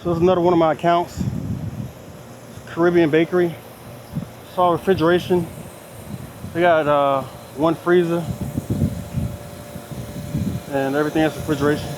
So this is another one of my accounts. Caribbean Bakery. It's all refrigeration. They got one freezer and everything else refrigeration.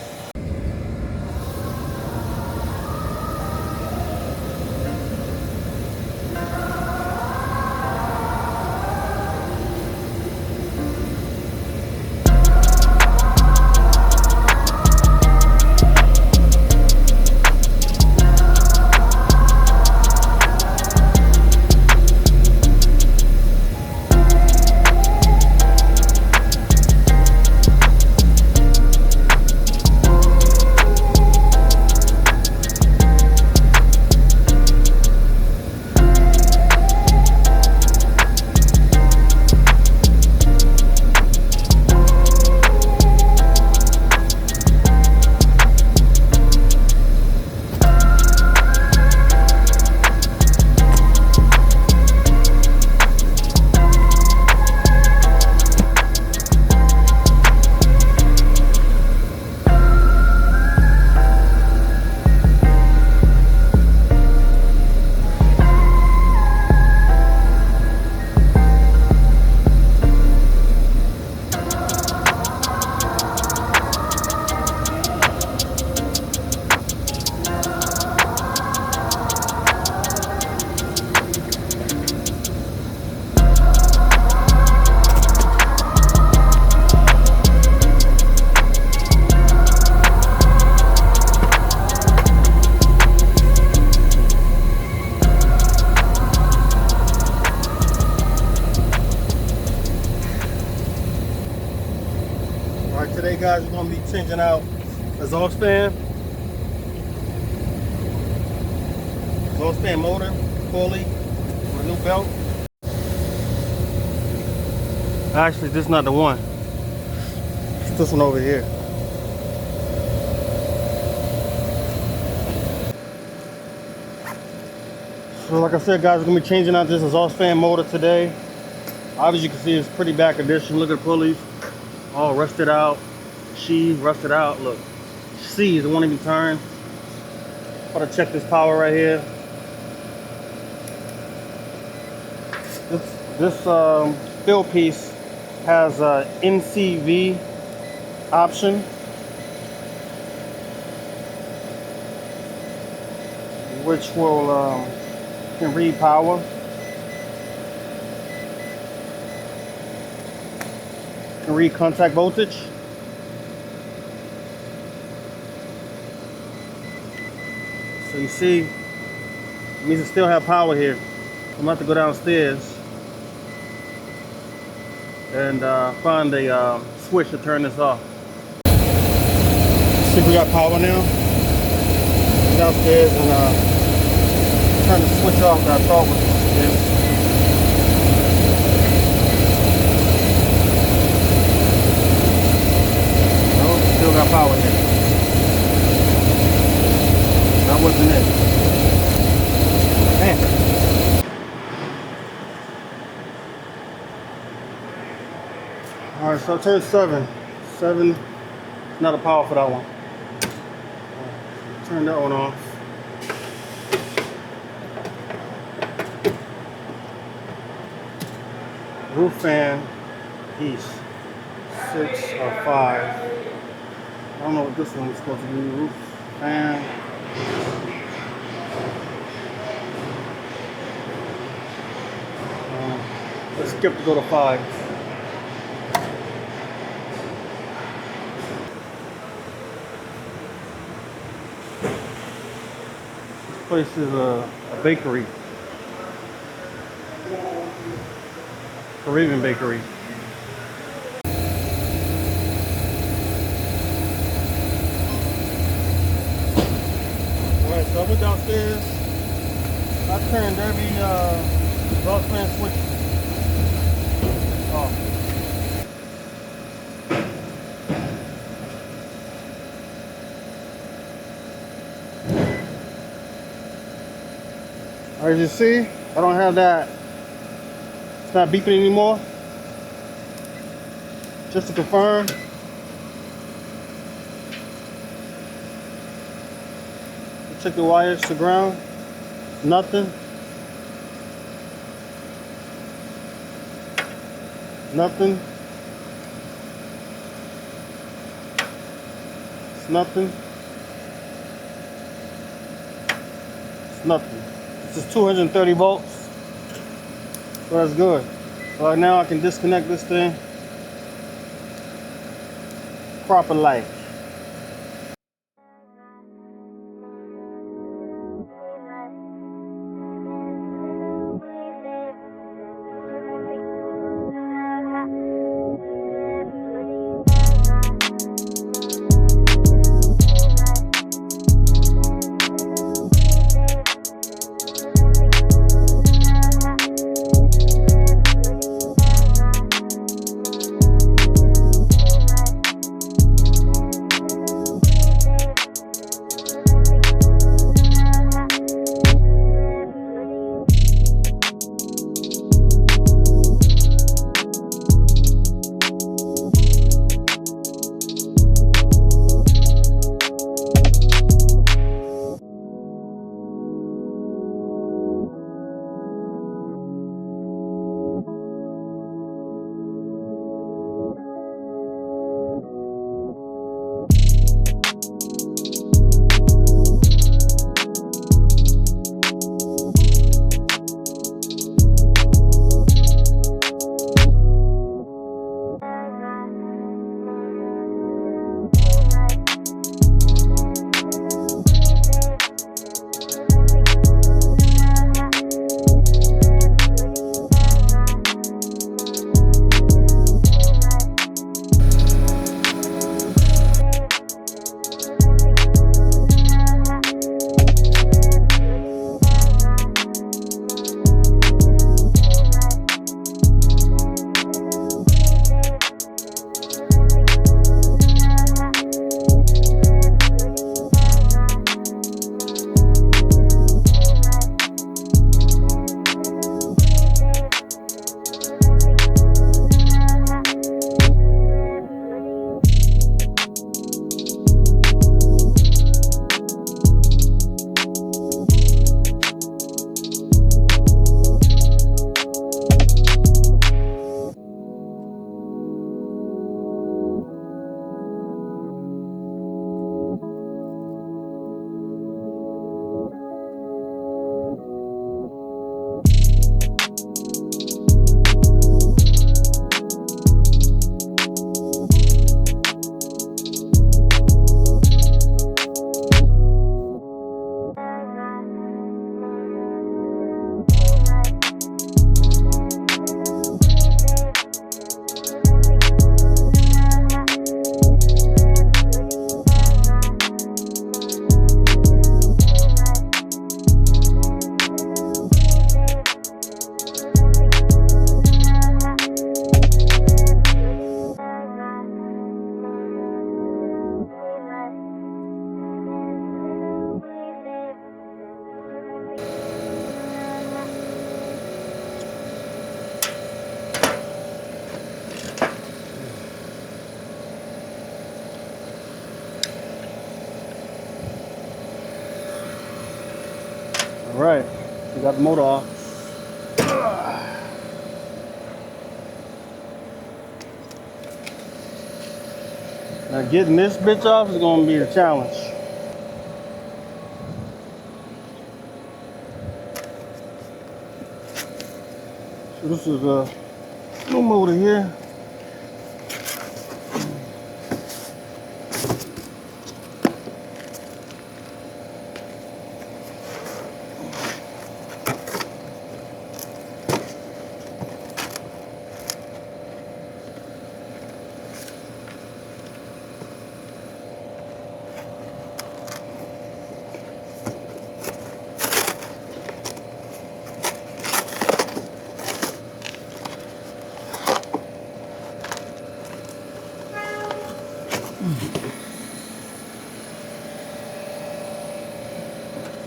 Alright, today guys, we're going to be changing out exhaust fan motor, pulley, with a new belt. Actually, this is not the one. It's this one over here. So like I said guys, we're going to be changing out this exhaust fan motor today. Obviously you can see it's pretty bad condition. Look at the pulleys. All rusted out, sheath rusted out. Look, C's, it won't even turn. Gotta check this power right here. This fill piece has a NCV option, which will can read power. Read contact voltage. So you see, it means it still have power here. I'm about to go downstairs and find a switch to turn this off. See if we got power now. Downstairs and turn the switch off that I thought was this. Still got power here. That wasn't it. Man. Alright, so I turned 7. 7, not a power for that one. Turn that one off. Roof fan piece 6 or 5. I don't know what this one is supposed to be. Roof fan. Let's skip to go to 5. This place is a bakery. Caribbean Bakery. So I went downstairs. I turned every exhaust fan switch off. As you see, I don't have that. It's not beeping anymore. Just to confirm. Check the wires to ground. Nothing. Nothing. It's nothing. It's nothing. This is 230 volts. So that's good. So now I can disconnect this thing. Proper light. All right, we got the motor off. Now getting this bitch off is gonna be a challenge. So this is a new motor here.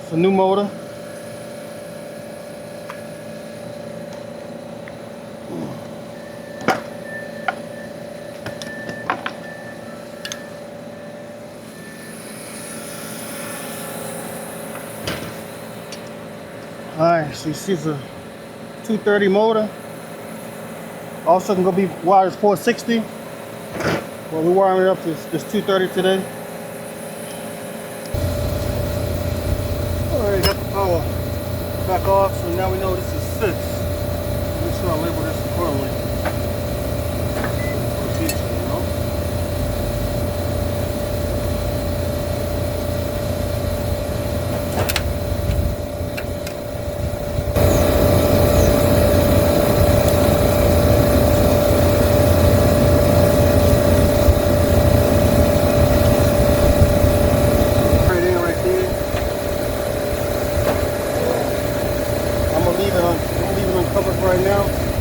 It's a new motor. Alright, so you see it's a 230 motor. Also can go be wired as 460. Well, we're wiring it up to this 230 today. Alright, got the power back off, so now we know this is 6. Make sure I label this accordingly. Right now.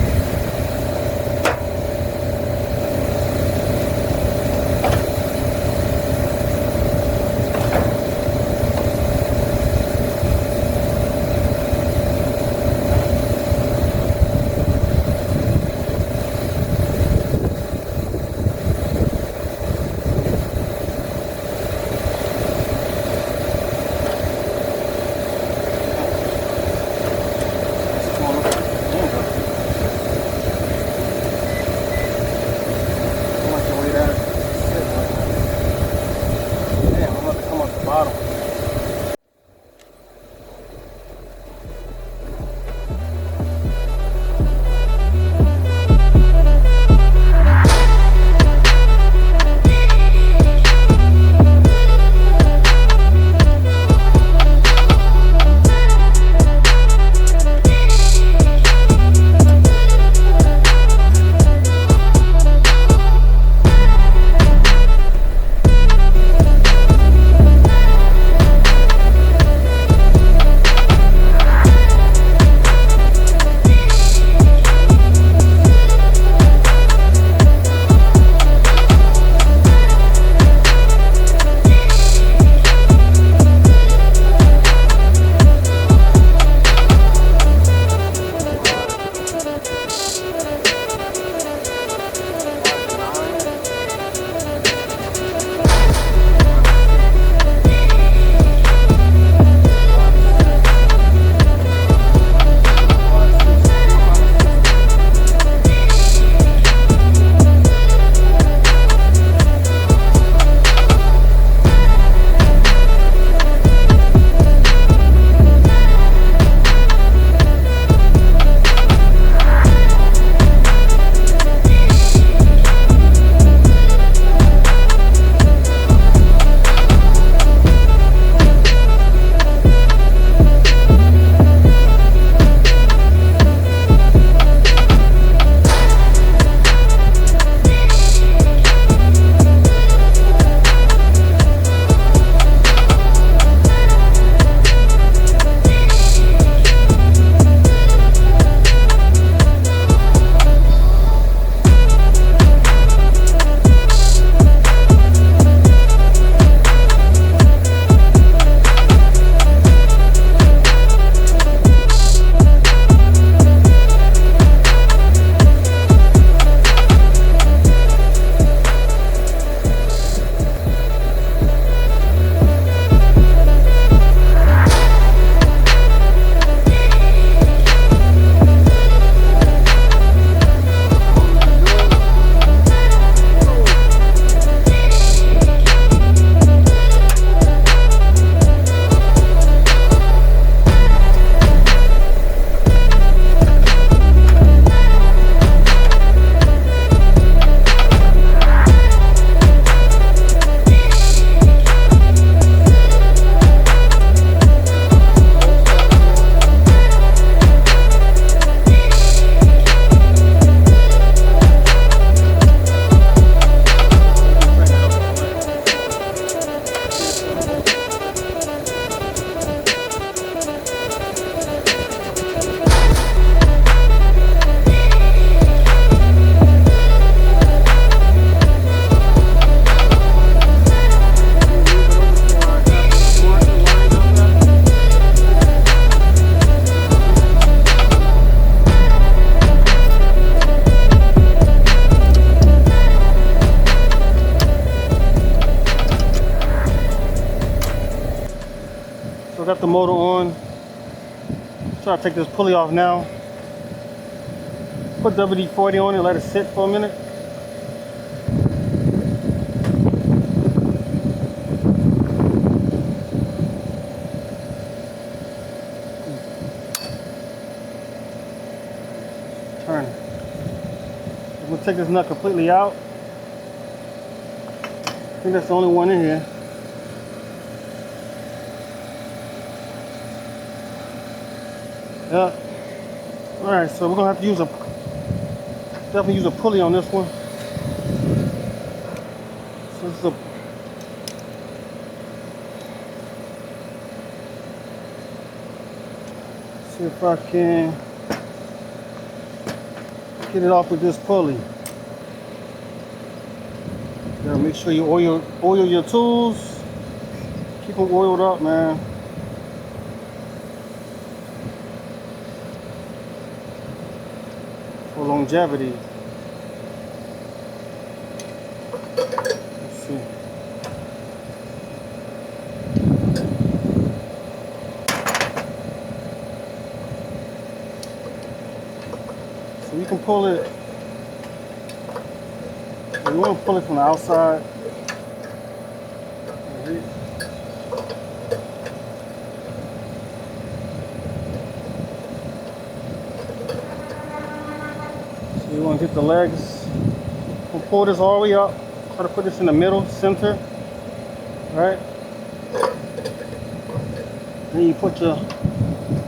So I got the motor on. Try to take this pulley off now. Put WD-40 on it, let it sit for a minute. Turn it. I'm gonna take this nut completely out. I think that's the only one in here. Yeah. All right, so we're gonna have to definitely use a pulley on this one. So this is see if I can get it off with this pulley. Gotta make sure you oil your tools. Keep them oiled up, man. For longevity. Let's see. So you can pull it. You want to pull it from the outside. So you want to get the legs. We'll pull this all the way up. Try to put this in the middle, center. Right? Then you put your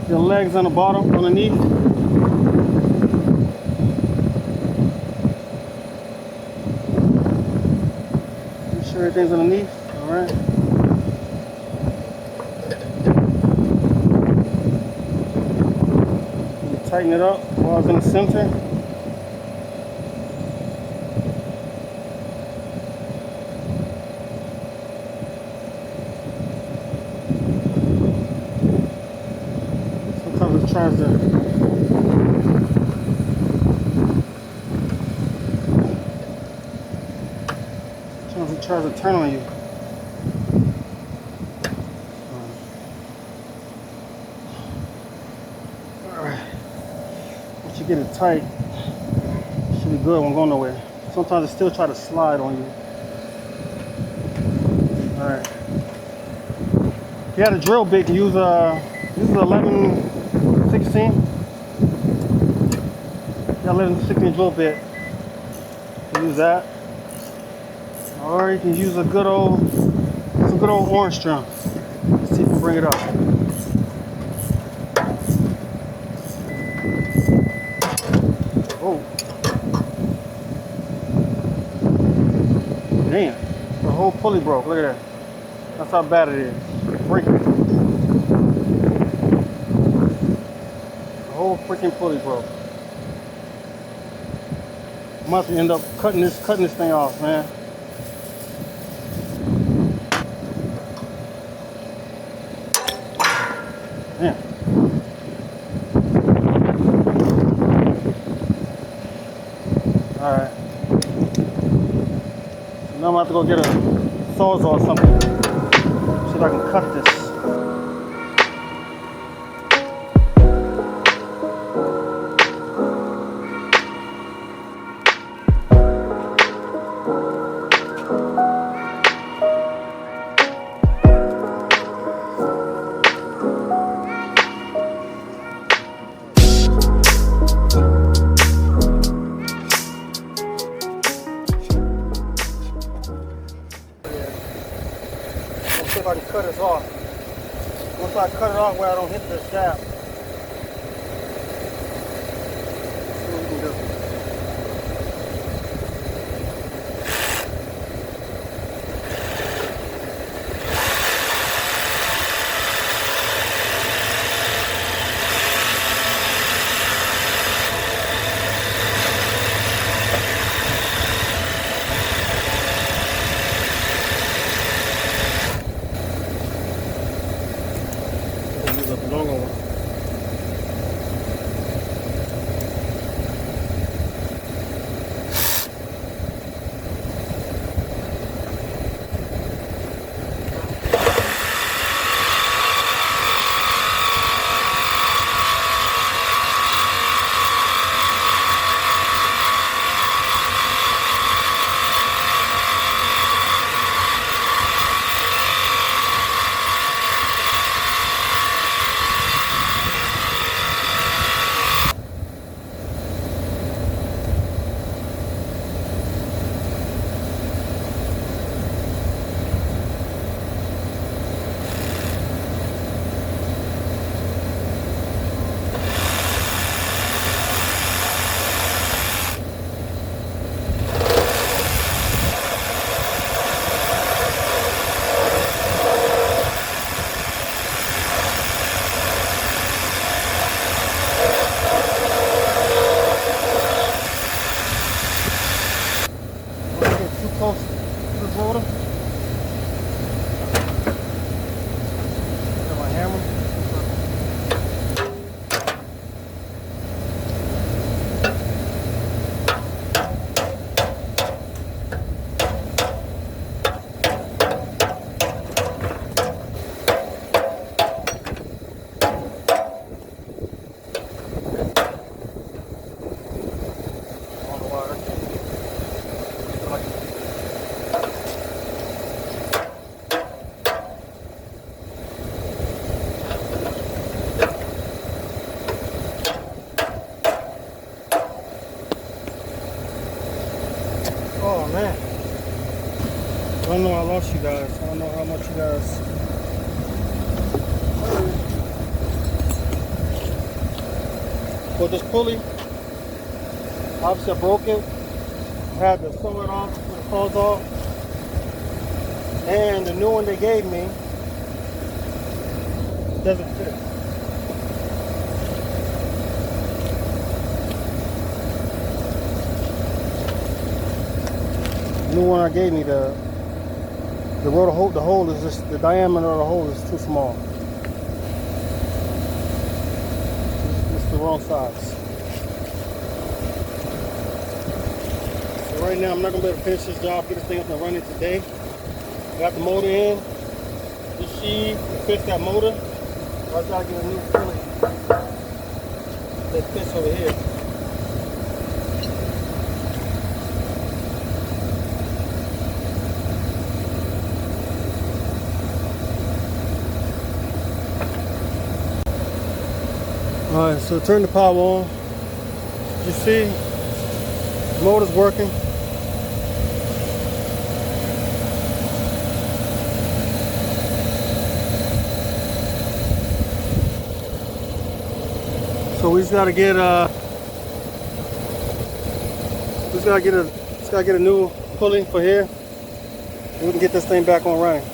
legs on the bottom, underneath. Make sure everything's underneath. All right. You tighten it up while it's in the center. Sometimes it tries to turn on you. Alright. Once you get it tight, it should be good, won't go nowhere. Sometimes it still try to slide on you. Alright. If you had a drill bit, you use a 11/16. Yeah, 11/16 drill bit. You use that. Or you can use a good old orange string. Let's see if we can bring it up. Oh. Damn. The whole pulley broke. Look at that. That's how bad it is. Breaking. The whole freaking pulley broke. Must end up cutting this thing off, man. Yeah. Alright. So now I'm about to go get a sawzall or something. See if I can cut this. See if I can cut this off. Once I cut it off where I don't hit the shaft. See what we can do. Use a longer one. Man, I don't know I lost you guys. I don't know how much you guys. But this pulley, obviously I broke it. I had to sew it off, put the falls off. And the new one they gave me doesn't fit. The new one I gave me, the rotor hole, the hole is just, the diameter of the hole is too small. It's the wrong size. So right now I'm not gonna be able to finish this job, get this thing up and running today. Got the motor in. This sheave to fix that motor. So I gotta get a new pulley that fits over here. Alright, so turn the power on. You see, the motor's working. So we just gotta get a new pulley for here. And we can get this thing back on running.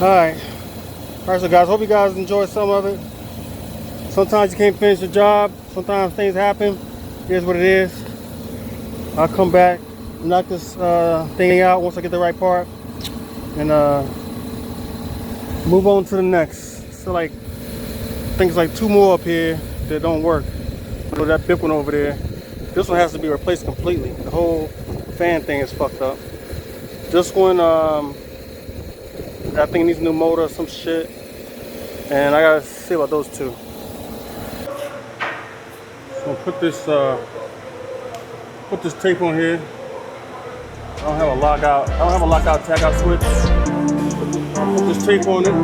Alright, so guys, hope you guys enjoyed some of it. Sometimes you can't finish the job. Sometimes things happen. Here's what it is. I'll come back, knock this thing out once I get the right part, and move on to the next. So like, things like 2 more up here that don't work. So that big one over there. This one has to be replaced completely. The whole fan thing is fucked up. This one, I think it needs a new motor or some shit. And I gotta see about those 2. So put this tape on here. I don't have a lockout. I don't have a lockout tag out switch. I'll put this tape on it.